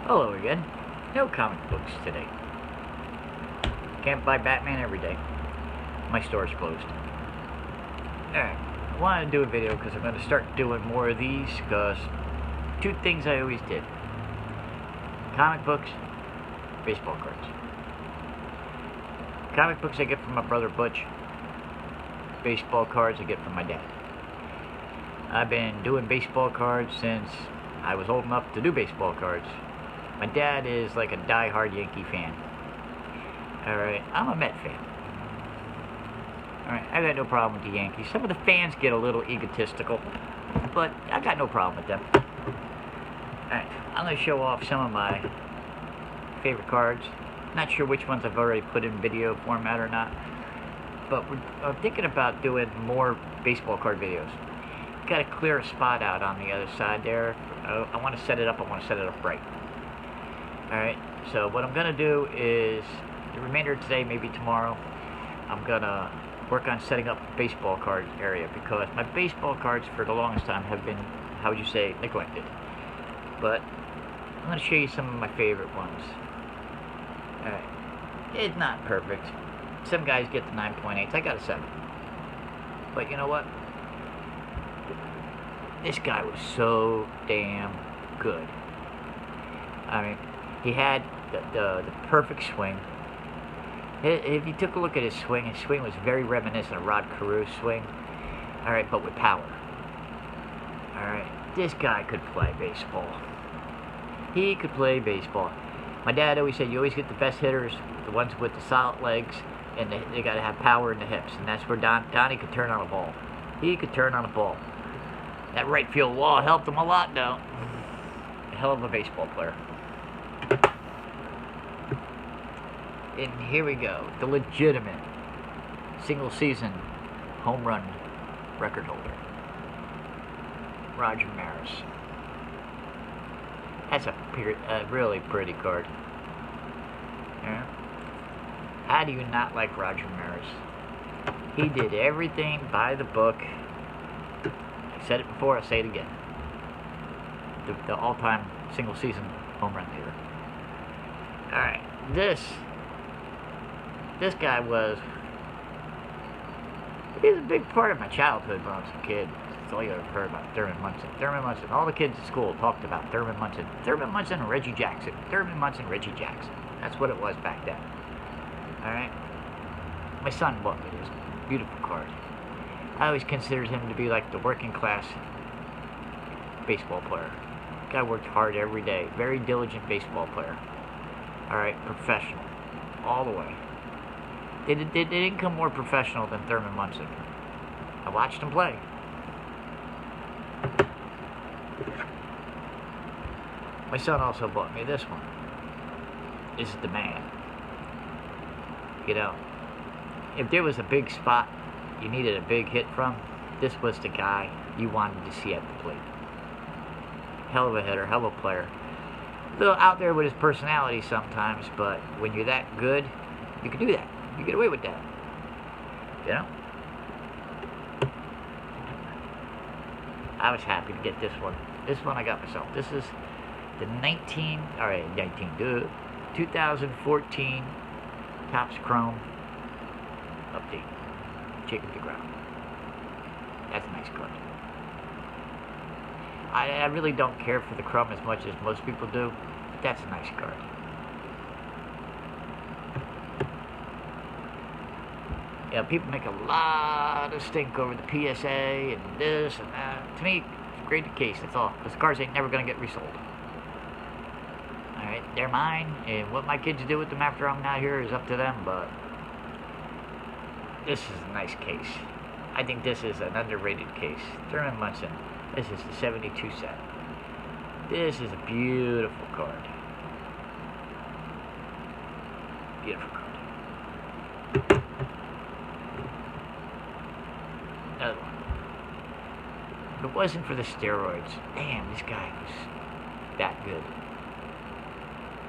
Hello again. No comic books today. Can't buy Batman every day. My store's closed. Alright, I wanted to do a video because I'm going to start doing more of these because two things I always did. Comic books, baseball cards. Comic books I get from my brother Butch. Baseball cards I get from my dad. I've been doing baseball cards since I was old enough to do baseball cards. My dad is like a die-hard Yankee fan. Alright, I'm a Met fan. Alright, I got no problem with the Yankees. Some of the fans get a little egotistical, but I got no problem with them. Alright, I'm going to show off some of my favorite cards. Not sure which ones I've already put in video format or not, but I'm thinking about doing more baseball card videos. Got to clear a spot out on the other side there. I want to set it up. I want to set it up right. Alright, so what I'm going to do is, the remainder of today, maybe tomorrow, I'm going to work on setting up the baseball card area because my baseball cards for the longest time have been, how would you say, neglected. But I'm going to show you some of my favorite ones. Alright, it's not perfect. Some guys get the 9.8s. I got a 7. But you know what? This guy was so damn good. I mean, he had the perfect swing. If you took a look at his swing was very reminiscent of Rod Carew's swing. Alright, but with power. Alright, this guy could play baseball. He could play baseball. My dad always said you always get the best hitters, the ones with the solid legs, and they got to have power in the hips. And that's where Donnie could turn on a ball. He could turn on a ball. That right field wall helped him a lot, though. A hell of a baseball player. And here we go, the legitimate single-season home run record holder, Roger Maris. That's a really pretty card. Yeah. How do you not like Roger Maris? He did everything by the book. I said it before, I'll say it again. The all-time single-season home run leader. Alright, this guy he was a big part of my childhood when I was a kid. That's all you ever heard about Thurman Munson. Thurman Munson. All the kids at school talked about Thurman Munson. Thurman Munson and Reggie Jackson. Thurman Munson, Reggie Jackson. That's what it was back then. Alright? My son bought me this beautiful card. I always considered him to be like the working class baseball player. Guy worked hard every day. Very diligent baseball player. Alright, professional. All the way. They didn't come more professional than Thurman Munson. I watched him play. My son also bought me this one. This is the man. You know, if there was a big spot you needed a big hit from, this was the guy you wanted to see at the plate. Hell of a hitter, hell of a player. A little out there with his personality sometimes, but when you're that good, you can do that. You get away with that. You know? I was happy to get this one. This one I got myself. This is the 2014 Topps Chrome update. Jacob deGrom. That's a nice card. I really don't care for the Chrome as much as most people do, but that's a nice card. You know, people make a lot of stink over the PSA and this and that. To me, it's a great case, that's all. Those cards ain't never going to get resold. Alright, they're mine, and what my kids do with them after I'm not here is up to them, but this is a nice case. I think this is an underrated case. Thurman Munson. This is the 72 set. This is a beautiful card. Beautiful card. Another one. If it wasn't for the steroids, damn, this guy was that good.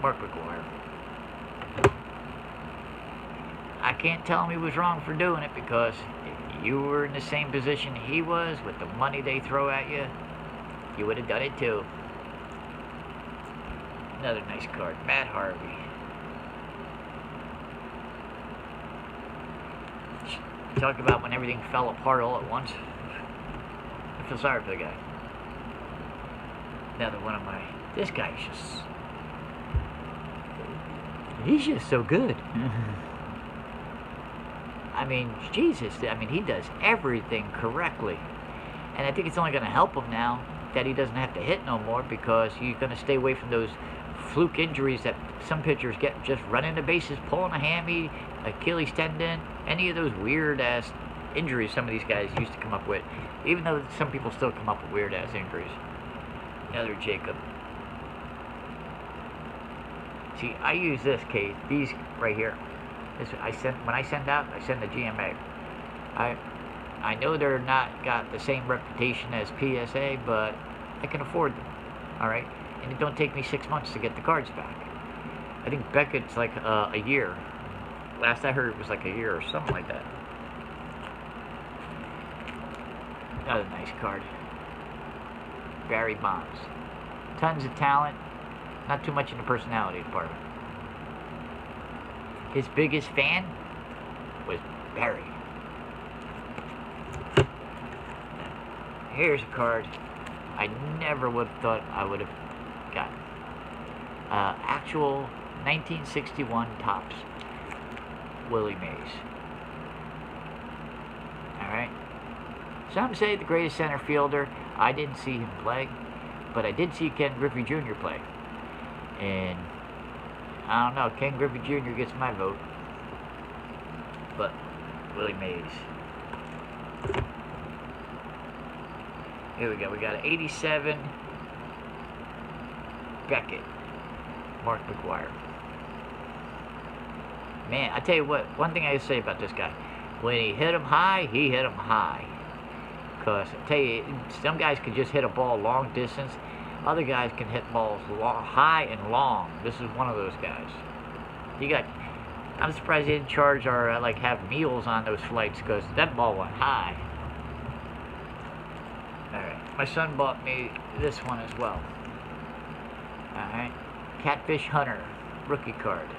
Mark McGwire. I can't tell him he was wrong for doing it because if you were in the same position he was with the money they throw at you, you would have done it too. Another nice card. Matt Harvey. Talk about when everything fell apart all at once. I feel sorry for the guy. Another one of my... This guy's just... He's just so good. I mean, Jesus. I mean, he does everything correctly. And I think it's only going to help him now that he doesn't have to hit no more, because you're going to stay away from those fluke injuries that some pitchers get just running the bases, pulling a hammy, Achilles tendon, any of those weird-ass injuries some of these guys used to come up with, even though some people still come up with weird-ass injuries. Another Jacob. See, I use this case, these right here. When I send out, I send the GMA. I know they're not got the same reputation as PSA, but I can afford them. All right, and it don't take me 6 months to get the cards back. I think Beckett's like a year. Last I heard, it was like a year or something like that. Another nice card. Barry Bonds. Tons of talent, not too much in the personality department. His biggest fan was Barry. Here's a card I never would have thought I would have gotten. Actual 1961 Topps Willie Mays. Alright. Some say the greatest center fielder. I didn't see him play, but I did see Ken Griffey Jr. play. And I don't know, Ken Griffey Jr. gets my vote. But Willie Mays. Here we go. We got an 87 Beckett. Mark McGwire. Man, I tell you what, one thing I gotta say about this guy. When he hit him high, he hit him high. Because I tell you, some guys can just hit a ball long distance. Other guys can hit balls high and long. This is one of those guys. I'm surprised they didn't charge or have meals on those flights, because that ball went high. Alright, my son bought me this one as well. Alright, Catfish Hunter, rookie card.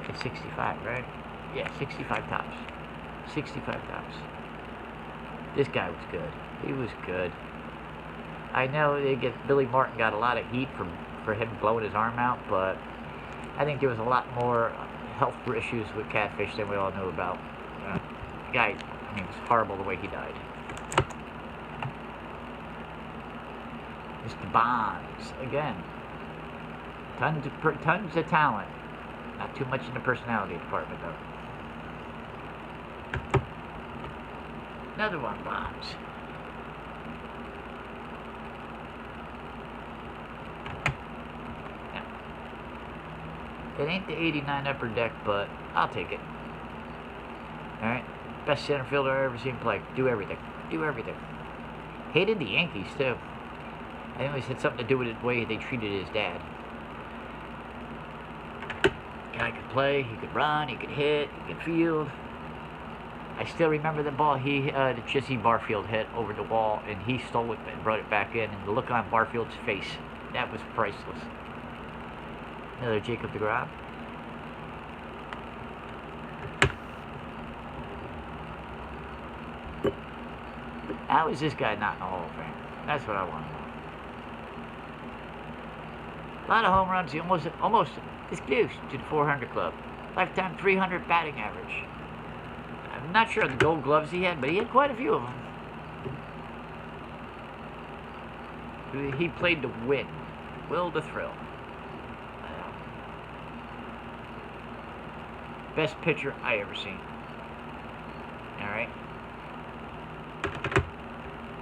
It's 65, right? Yeah, 65 Topps. 65 Topps. This guy was good. He was good. I know Billy Martin got a lot of heat for him blowing his arm out, but I think there was a lot more health issues with Catfish than we all knew about. The guy, I mean, it was horrible the way he died. Mr. Bonds, again. Tons of talent. Not too much in the personality department, though. Another one, Bonds. It ain't the 89 Upper Deck, but I'll take it. Alright. Best center fielder I've ever seen play. Do everything. Do everything. Hated the Yankees, too. I think it had something to do with the way they treated his dad. Guy could play, he could run, he could hit, he could field. I still remember the ball that Jesse Barfield hit over the wall, and he stole it and brought it back in, and the look on Barfield's face, that was priceless. Another Jacob deGrom. How is this guy not in the Hall of Fame? That's what I want to know. A lot of home runs. He almost is close to the 400 club. Lifetime 300 batting average. I'm not sure of the gold gloves he had, but he had quite a few of them. He played to win. Will to thrill. Best pitcher I ever seen. Alright.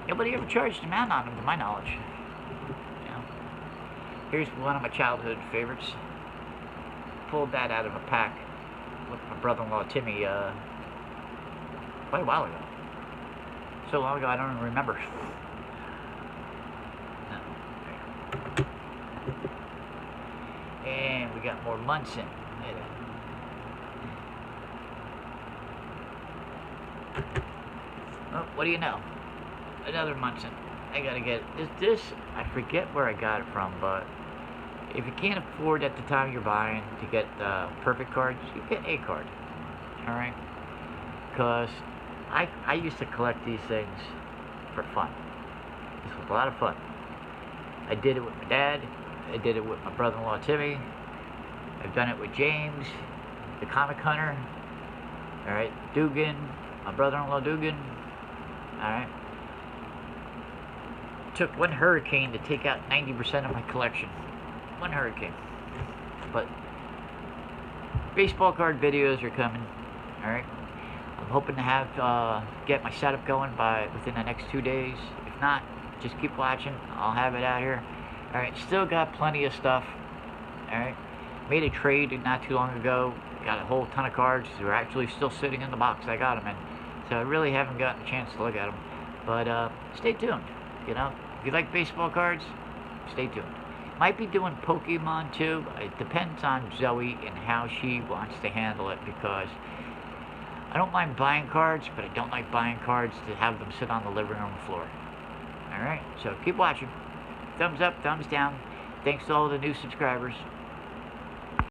Nobody ever charged a man on him, to my knowledge. You know. Here's one of my childhood favorites. Pulled that out of a pack with my brother-in-law Timmy quite a while ago. So long ago I don't even remember. No. And we got more Munson. Oh, what do you know? Another Munson. I gotta get this. I forget where I got it from, but if you can't afford at the time you're buying to get perfect cards, you get a card. Alright? Because I used to collect these things for fun. This was a lot of fun. I did it with my dad. I did it with my brother-in-law Timmy. I've done it with James, the comic hunter. Alright, Dugan, my brother-in-law Dugan. Alright. Took one hurricane to take out 90% of my collection. One hurricane. But baseball card videos are coming. Alright. I'm hoping to have get my setup going within the next 2 days. If not, just keep watching. I'll have it out here. Alright, still got plenty of stuff. Alright. Made a trade not too long ago. Got a whole ton of cards. They're actually still sitting in the box I got them in. So I really haven't gotten a chance to look at them. But stay tuned. You know, if you like baseball cards, stay tuned. Might be doing Pokemon too. It depends on Zoe and how she wants to handle it, because I don't mind buying cards, but I don't like buying cards to have them sit on the living room floor. Alright, so keep watching. Thumbs up, thumbs down. Thanks to all the new subscribers.